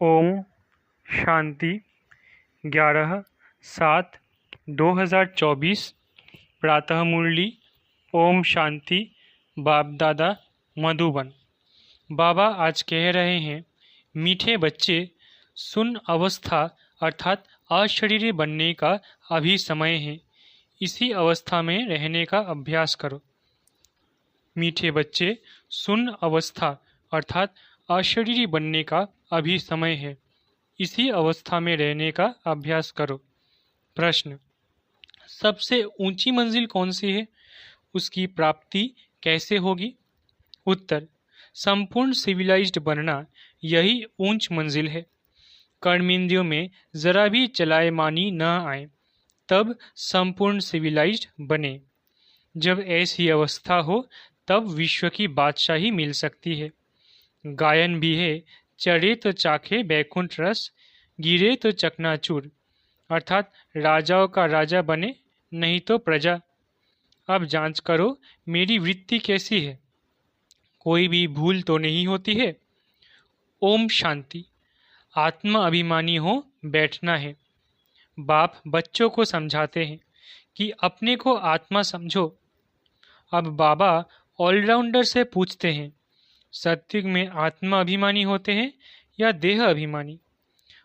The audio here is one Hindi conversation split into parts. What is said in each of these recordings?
ओम शांति 11/7/2024 प्रातः मुरली। ओम शांति। बाप दादा मधुबन। बाबा आज कह रहे हैं, मीठे बच्चे, सुन अवस्था अर्थात अशरीरी बनने का अभी समय है। इसी अवस्था में रहने का अभ्यास करो। मीठे बच्चे, सुन अवस्था अर्थात अशरीरी बनने का अभी समय है। इसी अवस्था में रहने का अभ्यास करो। प्रश्न: सबसे ऊंची मंजिल कौन सी है? उसकी प्राप्ति कैसे होगी? उत्तर: संपूर्ण सिविलाइज्ड बनना यही ऊंच मंजिल है। कर्मेंद्रियों में जरा भी चलायमानी न आए, तब संपूर्ण सिविलाइज्ड बने। जब ऐसी अवस्था हो तब विश्व की बादशाही मिल सकती है। गायन भी है, चढ़े तो चाखे बैकुंठ रस, गिरे तो चकनाचूर, अर्थात राजाओं का राजा बने, नहीं तो प्रजा। अब जांच करो मेरी वृत्ति कैसी है, कोई भी भूल तो नहीं होती है। ओम शांति। आत्मा अभिमानी हो बैठना है। बाप बच्चों को समझाते हैं कि अपने को आत्मा समझो। अब बाबा ऑलराउंडर से पूछते हैं, सत्युग में आत्मा अभिमानी होते हैं या देह अभिमानी?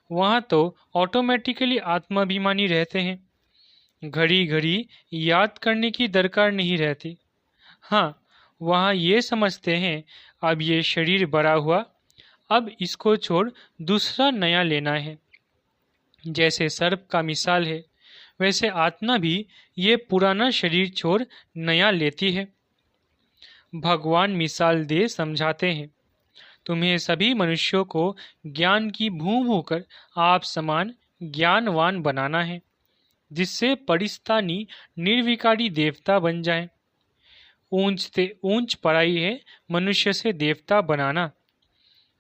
वहाँ तो ऑटोमेटिकली आत्मा अभिमानी रहते हैं। घड़ी घड़ी याद करने की दरकार नहीं रहती। हाँ, वहाँ ये समझते हैं अब ये शरीर बड़ा हुआ, अब इसको छोड़ दूसरा नया लेना है। जैसे सर्प का मिसाल है, वैसे आत्मा भी ये पुराना शरीर छोड़ नया लेती है। भगवान मिसाल दे समझाते हैं, तुम्हें सभी मनुष्यों को ज्ञान की भूं भूं कर आप समान ज्ञानवान बनाना है, जिससे परिस्तानी निर्विकारी देवता बन जाएं। ऊंच से ऊंच पढ़ाई है मनुष्य से देवता बनाना।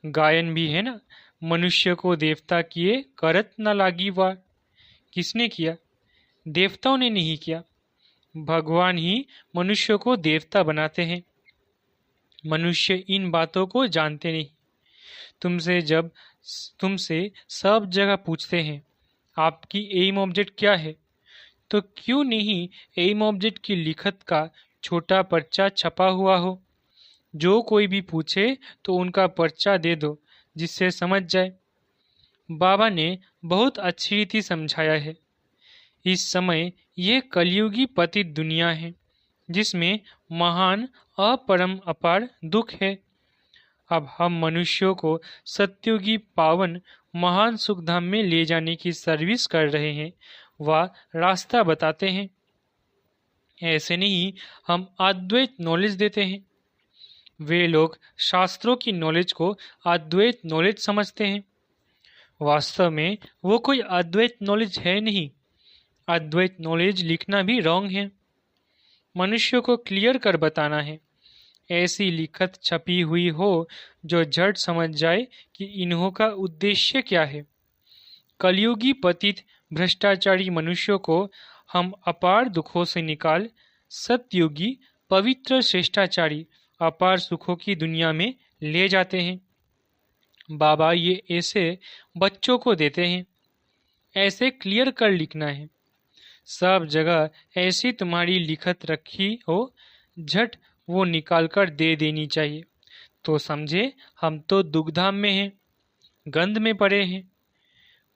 गायन भी है ना, मनुष्य को देवता किए करत न लागी वार। किसने किया? देवताओं ने नहीं किया। भगवान ही मनुष्य को देवता बनाते हैं। मनुष्य इन बातों को जानते नहीं। तुमसे सब जगह पूछते हैं आपकी एम ऑब्जेक्ट क्या है, तो क्यों नहीं एम ऑब्जेक्ट की लिखत का छोटा पर्चा छपा हुआ हो? जो कोई भी पूछे तो उनका पर्चा दे दो, जिससे समझ जाए। बाबा ने बहुत अच्छी रीति समझाया है। इस समय ये कलयुगी पतित दुनिया है, जिसमें महान अपरम अपार दुख है। अब हम मनुष्यों को सत्युगी पावन महान सुखधाम में ले जाने की सर्विस कर रहे हैं, व रास्ता बताते हैं। ऐसे नहीं हम अद्वैत नॉलेज देते हैं। वे लोग शास्त्रों की नॉलेज को अद्वैत नॉलेज समझते हैं। वास्तव में वो कोई अद्वैत नॉलेज है नहीं। अद्वैत नॉलेज लिखना भी रॉन्ग है। मनुष्य को क्लियर कर बताना है। ऐसी लिखत छपी हुई हो जो झट समझ जाए कि इन्हों का उद्देश्य क्या है। कलयुगी पतित भ्रष्टाचारी मनुष्यों को हम अपार दुखों से निकाल सतयुगी पवित्र श्रेष्ठाचारी अपार सुखों की दुनिया में ले जाते हैं। बाबा ये ऐसे बच्चों को देते हैं। ऐसे क्लियर कर लिखना है। सब जगह ऐसी तुम्हारी लिखत रखी हो, झट वो निकाल कर दे देनी चाहिए, तो समझे हम तो दुखधाम में हैं, गंध में पड़े हैं।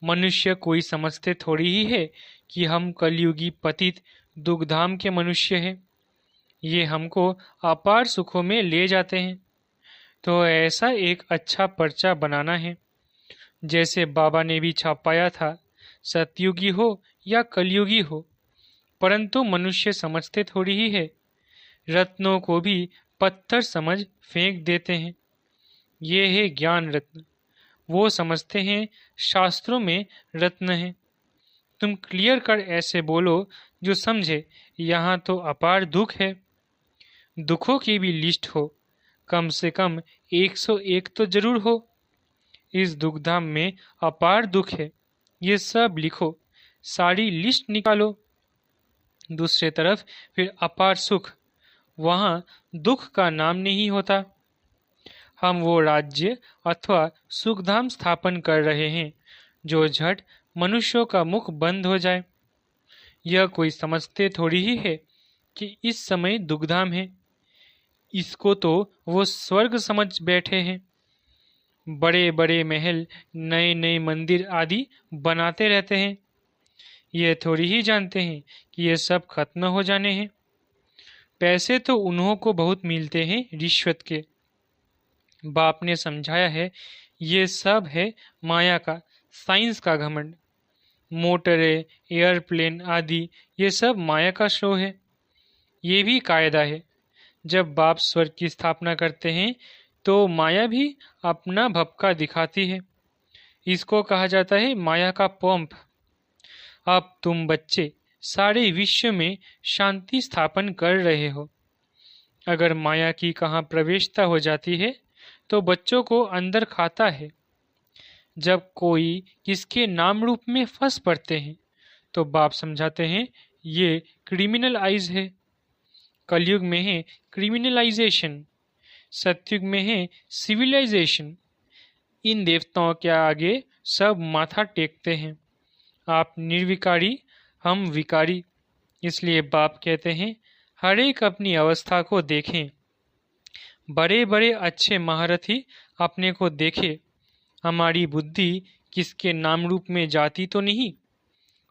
मनुष्य कोई समझते थोड़ी ही है कि हम कलयुगी पतित दुखधाम के मनुष्य हैं। ये हमको अपार सुखों में ले जाते हैं। तो ऐसा एक अच्छा पर्चा बनाना है, जैसे बाबा ने भी छापाया था, सतयुगी हो या कलयुगी हो। परंतु मनुष्य समझते थोड़ी ही है। रत्नों को भी पत्थर समझ फेंक देते हैं। ये है ज्ञान रत्न। वो समझते हैं शास्त्रों में रत्न है। तुम क्लियर कर ऐसे बोलो जो समझे, यहाँ तो अपार दुख है। दुखों की भी लिस्ट हो, कम से कम 101 तो जरूर हो। इस दुखधाम में अपार दुख है, ये सब लिखो, सारी लिस्ट निकालो। दूसरे तरफ फिर अपार सुख, वहाँ दुख का नाम नहीं होता। हम वो राज्य अथवा सुखधाम स्थापन कर रहे हैं जो झट मनुष्यों का मुख बंद हो जाए। यह कोई समझते थोड़ी ही है कि इस समय दुखधाम है। इसको तो वो स्वर्ग समझ बैठे हैं। बड़े बड़े महल, नए नए मंदिर आदि बनाते रहते हैं। ये थोड़ी ही जानते हैं कि ये सब खत्म हो जाने हैं। पैसे तो उन्हों को बहुत मिलते हैं रिश्वत के। बाप ने समझाया है, ये सब है माया का, साइंस का घमंड। मोटरें, एयरप्लेन आदि ये सब माया का शो है। ये भी कायदा है, जब बाप स्वर्ग की स्थापना करते हैं तो माया भी अपना भपका दिखाती है। इसको कहा जाता है माया का पंप। अब तुम बच्चे सारे विश्व में शांति स्थापन कर रहे हो। अगर माया की कहाँ प्रवेशता हो जाती है तो बच्चों को अंदर खाता है। जब कोई किसके नाम रूप में फंस पड़ते हैं तो बाप समझाते हैं ये क्रिमिनलाइज है। कलयुग में है क्रिमिनलाइजेशन, सतयुग में है सिविलाइजेशन। इन देवताओं के आगे सब माथा टेकते हैं। आप निर्विकारी, हम विकारी। इसलिए बाप कहते हैं हर एक अपनी अवस्था को देखें। बड़े बड़े अच्छे महारथी अपने को देखे। हमारी बुद्धि किसके नाम रूप में जाती तो नहीं।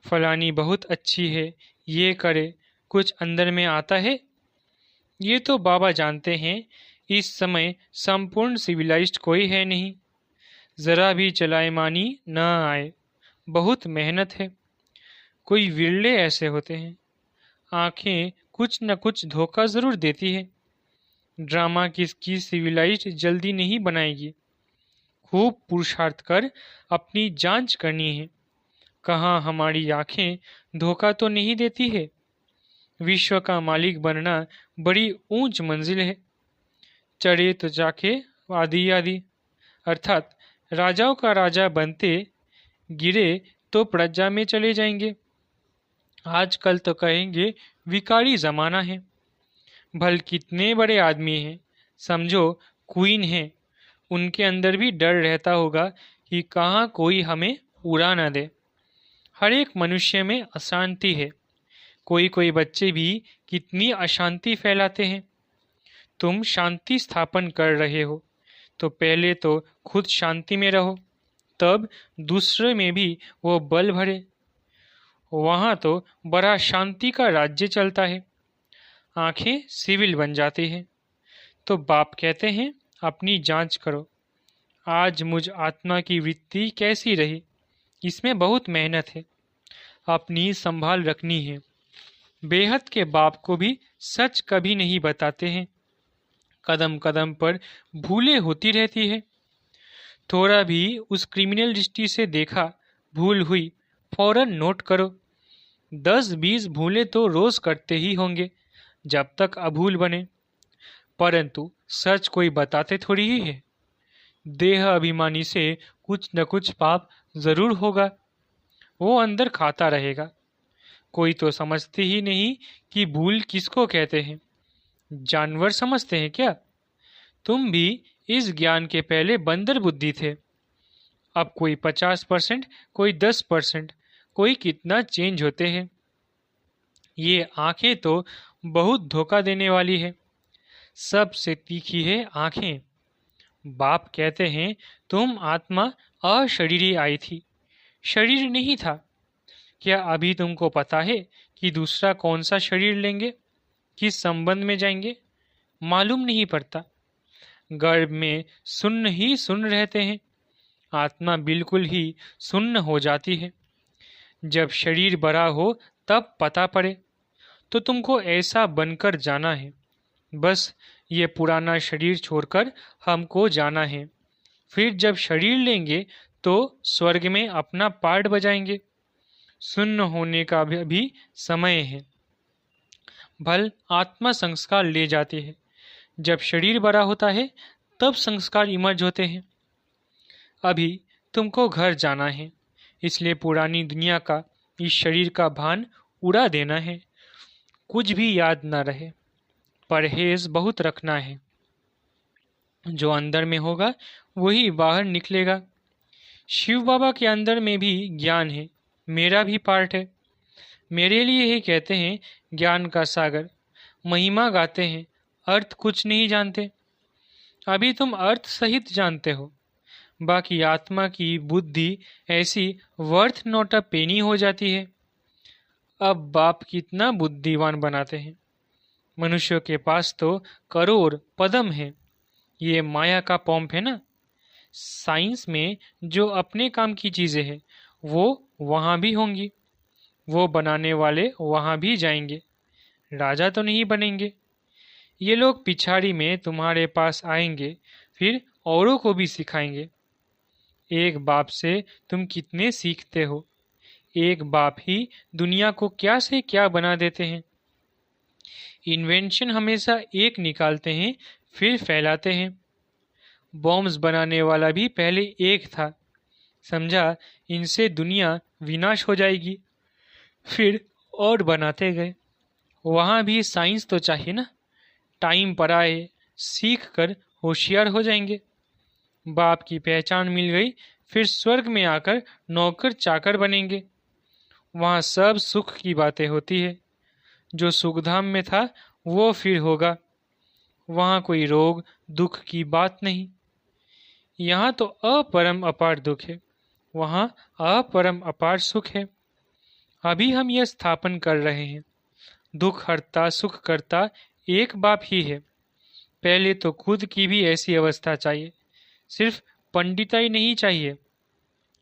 फलानी बहुत अच्छी है, ये करे, कुछ अंदर में आता है। ये तो बाबा जानते हैं इस समय संपूर्ण सिविलाइज्ड कोई है नहीं। जरा भी चलायमानी न आए, बहुत मेहनत है। कोई विरले ऐसे होते हैं। आंखें कुछ न कुछ धोखा जरूर देती है। ड्रामा किसकी सिविलाइज्ड जल्दी नहीं बनाएगी। खूब पुरुषार्थ कर अपनी जांच करनी है, कहाँ हमारी आंखें धोखा तो नहीं देती है। विश्व का मालिक बनना बड़ी ऊंच मंजिल है। चढ़े तो जाके आदि आदि, अर्थात राजाओं का राजा बनते, गिरे तो प्रजा में चले जाएंगे। आजकल तो कहेंगे विकारी जमाना है। भल कितने बड़े आदमी हैं, समझो क्वीन है, उनके अंदर भी डर रहता होगा कि कहाँ कोई हमें उड़ा न दे। हर एक मनुष्य में अशांति है। कोई कोई बच्चे भी कितनी अशांति फैलाते हैं। तुम शांति स्थापन कर रहे हो तो पहले तो खुद शांति में रहो, तब दूसरे में भी वो बल भरे। वहाँ तो बड़ा शांति का राज्य चलता है। आंखें सिविल बन जाती हैं। तो बाप कहते हैं अपनी जांच करो। आज मुझ आत्मा की वृत्ति कैसी रही, इसमें बहुत मेहनत है। अपनी संभाल रखनी है। बेहद के बाप को भी सच कभी नहीं बताते हैं। कदम कदम पर भूलें होती रहती है। थोड़ा भी उस क्रिमिनल दृष्टि से देखा, भूल हुई, फौरन नोट करो। 10-20 भूलें तो रोज करते ही होंगे जब तक अभूल बने। परंतु सच कोई बताते थोड़ी ही है। देह अभिमानी से कुछ न कुछ पाप जरूर होगा, वो अंदर खाता रहेगा। कोई तो समझते ही नहीं कि भूल किसको कहते हैं। जानवर समझते हैं क्या? तुम भी इस ज्ञान के पहले बंदर बुद्धि थे। अब कोई 50%, कोई 10%, कोई कितना चेंज होते हैं। ये आंखें तो बहुत धोखा देने वाली है। सबसे तीखी है आंखें। बाप कहते हैं तुम आत्मा अशरीरी आई थी, शरीर नहीं था। क्या अभी तुमको पता है कि दूसरा कौन सा शरीर लेंगे, किस संबंध में जाएंगे? मालूम नहीं पड़ता। गर्भ में सुन्न ही सुन्न रहते हैं। आत्मा बिल्कुल ही सुन्न हो जाती है। जब शरीर बड़ा हो तब पता पड़े। तो तुमको ऐसा बनकर जाना है। बस ये पुराना शरीर छोड़कर हमको जाना है। फिर जब शरीर लेंगे तो स्वर्ग में अपना पार्ट बजाएंगे। सुन्न होने का भी समय है। भल आत्मा संस्कार ले जाती है। जब शरीर बड़ा होता है तब संस्कार इमर्ज होते हैं। अभी तुमको घर जाना है, इसलिए पुरानी दुनिया का, इस शरीर का भान उड़ा देना है। कुछ भी याद न रहे। परहेज बहुत रखना है। जो अंदर में होगा वही बाहर निकलेगा। शिव बाबा के अंदर में भी ज्ञान है, मेरा भी पार्ट है। मेरे लिए ही कहते हैं ज्ञान का सागर, महिमा गाते हैं, अर्थ कुछ नहीं जानते। अभी तुम अर्थ सहित जानते हो, बाकी आत्मा की बुद्धि ऐसी वर्थ नॉट अ पेनी हो जाती है। अब बाप कितना बुद्धिमान बनाते हैं। मनुष्यों के पास तो करोड़ पदम है, ये माया का पॉम्प है ना। साइंस में जो अपने काम की चीजें हैं वो वहां भी होंगी, वो बनाने वाले वहां भी जाएंगे, राजा तो नहीं बनेंगे। ये लोग पिछाड़ी में तुम्हारे पास आएंगे, फिर औरों को भी सिखाएंगे। एक बाप से तुम कितने सीखते हो। एक बाप ही दुनिया को क्या से क्या बना देते हैं। इन्वेंशन हमेशा एक निकालते हैं फिर फैलाते हैं। बॉम्ब्स बनाने वाला भी पहले एक था, समझा इनसे दुनिया विनाश हो जाएगी, फिर और बनाते गए। वहाँ भी साइंस तो चाहिए ना। टाइम पर आए, सीख कर होशियार हो जाएंगे। बाप की पहचान मिल गई, फिर स्वर्ग में आकर नौकर चाकर बनेंगे। वहाँ सब सुख की बातें होती है। जो सुखधाम में था वो फिर होगा। वहाँ कोई रोग दुख की बात नहीं। यहाँ तो अपरम अपार दुख है, वहाँ अपरम अपार सुख है। अभी हम यह स्थापन कर रहे हैं, दुख हरता सुख करता एक बाप ही है। पहले तो खुद की भी ऐसी अवस्था चाहिए, सिर्फ पंडिताई नहीं चाहिए।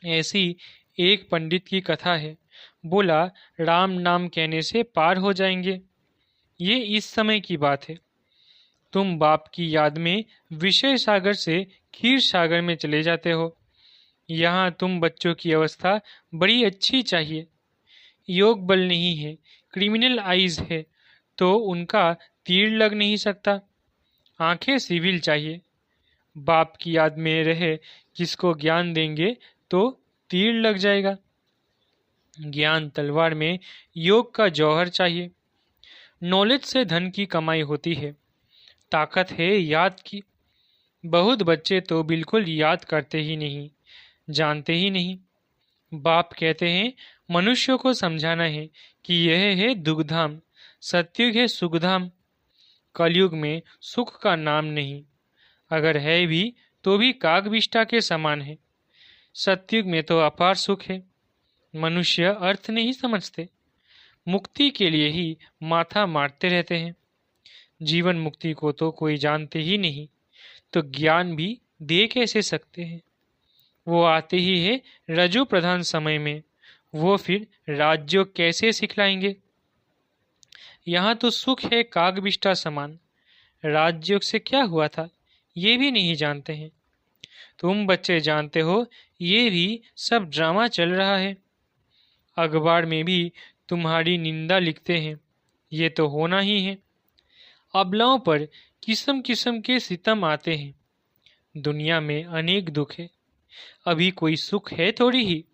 ऐसी एक पंडित की कथा है, बोला राम नाम कहने से पार हो जाएंगे। ये इस समय की बात है। तुम बाप की याद में विषय सागर से क्षीर सागर में चले जाते हो। यहाँ तुम बच्चों की अवस्था बड़ी अच्छी चाहिए। योग बल नहीं है, क्रिमिनल आइज है, तो उनका तीर लग नहीं सकता। आंखें सिविल चाहिए। बाप की याद में रहे किसको ज्ञान देंगे तो तीर लग जाएगा। ज्ञान तलवार में योग का जौहर चाहिए। नॉलेज से धन की कमाई होती है, ताकत है याद की। बहुत बच्चे तो बिल्कुल याद करते ही नहीं, जानते ही नहीं। बाप कहते हैं मनुष्यों को समझाना है कि यह है दुखधाम, सत्युग है सुखधाम। कलयुग में सुख का नाम नहीं, अगर है भी तो भी कागविष्ठा के समान है। सत्युग में तो अपार सुख है। मनुष्य अर्थ नहीं समझते, मुक्ति के लिए ही माथा मारते रहते हैं। जीवन मुक्ति को तो कोई जानते ही नहीं, तो ज्ञान भी दे कैसे सकते हैं। वो आते ही है रजो प्रधान समय में, वो फिर राजयोग कैसे सिखलाएंगे। यहाँ तो सुख है कागविष्ठा समान, राजयोग से क्या हुआ था ये भी नहीं जानते हैं। तुम बच्चे जानते हो ये भी सब ड्रामा चल रहा है। अखबार में भी तुम्हारी निंदा लिखते हैं, ये तो होना ही है। अबलाओं पर किस्म किस्म के सितम आते हैं। दुनिया में अनेक दुख है, अभी कोई सुख है थोड़ी ही।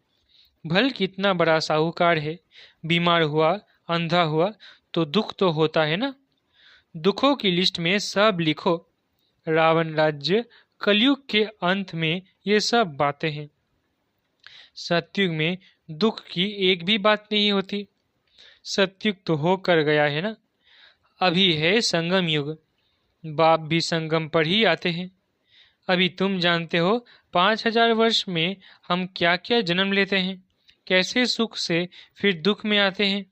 भल कितना बड़ा साहूकार है, बीमार हुआ अंधा हुआ तो दुख तो होता है ना। दुखों की लिस्ट में सब लिखो। रावण राज्य कलयुग के अंत में ये सब बातें हैं। सतयुग में दुख की एक भी बात नहीं होती। सतयुग तो होकर गया है ना। अभी है संगम युग, बाप भी संगम पर ही आते हैं। अभी तुम जानते हो 5000 वर्ष में हम क्या क्या जन्म लेते हैं, कैसे सुख से फिर दुख में आते हैं।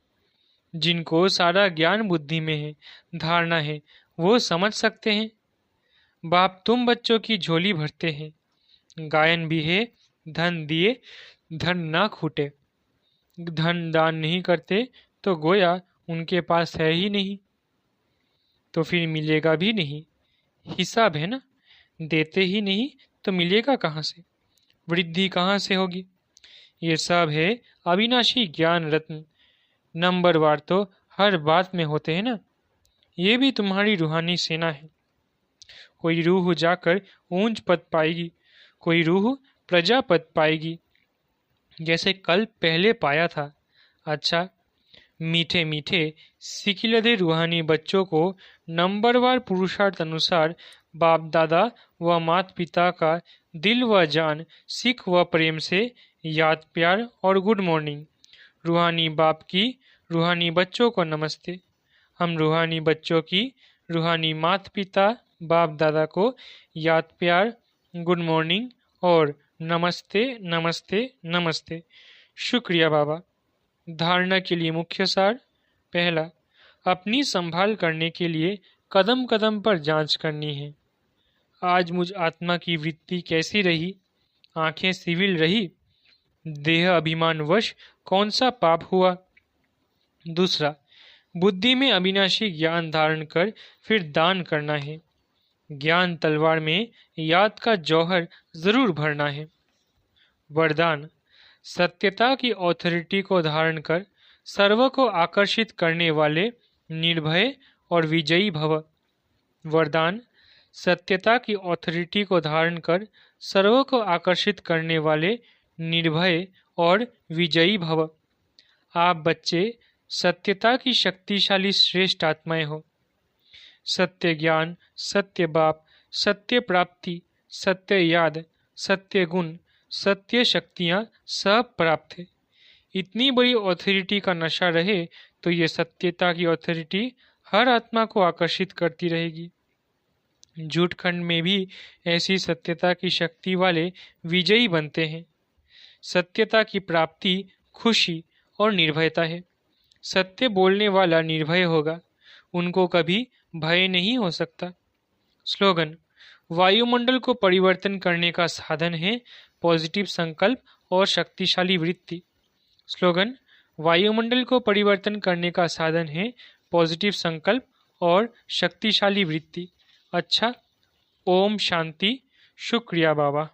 जिनको सारा ज्ञान बुद्धि में है, धारणा है, वो समझ सकते हैं। बाप तुम बच्चों की झोली भरते हैं। गायन भी है, धन दिए धन ना खूटे। धन दान नहीं करते तो गोया उनके पास है ही नहीं, तो फिर मिलेगा भी नहीं। हिसाब है ना, देते ही नहीं तो मिलेगा कहाँ से, वृद्धि कहाँ से होगी। ये सब है अविनाशी ज्ञान रत्न। नंबरवार तो हर बात में होते हैं ना। ये भी तुम्हारी रूहानी सेना है। कोई रूह जाकर ऊंच पद पाएगी, कोई रूह प्रजा पद पाएगी, जैसे कल पहले पाया था। अच्छा, मीठे मीठे सिकिलदे रूहानी बच्चों को नंबरवार पुरुषार्थ अनुसार बाप दादा व माता पिता का दिल व जान सिख व प्रेम से याद प्यार और गुड मॉर्निंग। रूहानी बाप की रूहानी बच्चों को नमस्ते। हम रूहानी बच्चों की रूहानी माता पिता बाप दादा को याद प्यार, गुड मॉर्निंग और नमस्ते नमस्ते नमस्ते। शुक्रिया बाबा। धारणा के लिए मुख्य सार। पहला, अपनी संभाल करने के लिए कदम कदम पर जांच करनी है। आज मुझ आत्मा की वृत्ति कैसी रही? आंखें सिविल रही? देह अभिमानवश कौन सा पाप हुआ? दूसरा, बुद्धि में अविनाशी ज्ञान धारण कर फिर दान करना है। ज्ञान तलवार में याद का जौहर जरूर भरना है। वरदान, सत्यता की ऑथोरिटी को धारण कर सर्व को आकर्षित करने वाले निर्भय और विजयी भव। वरदान, सत्यता की ऑथोरिटी को धारण कर सर्व को आकर्षित करने वाले निर्भय और विजयी भव। आप बच्चे सत्यता की शक्तिशाली श्रेष्ठ आत्माएं हो। सत्य ज्ञान, सत्य बाप, सत्य प्राप्ति, सत्य याद, सत्य गुण, सत्य शक्तियाँ सब प्राप्त है। इतनी बड़ी ऑथोरिटी का नशा रहे तो ये सत्यता की ऑथोरिटी हर आत्मा को आकर्षित करती रहेगी। झूठ खंड में भी ऐसी सत्यता की शक्ति वाले विजयी बनते हैं। सत्यता की प्राप्ति खुशी और निर्भयता है। सत्य बोलने वाला निर्भय होगा, उनको कभी भय नहीं हो सकता। स्लोगन, वायुमंडल को परिवर्तन करने का साधन है पॉजिटिव संकल्प और शक्तिशाली वृत्ति। स्लोगन, वायुमंडल को परिवर्तन करने का साधन है पॉजिटिव संकल्प और शक्तिशाली वृत्ति। अच्छा, ओम शांति। शुक्रिया बाबा।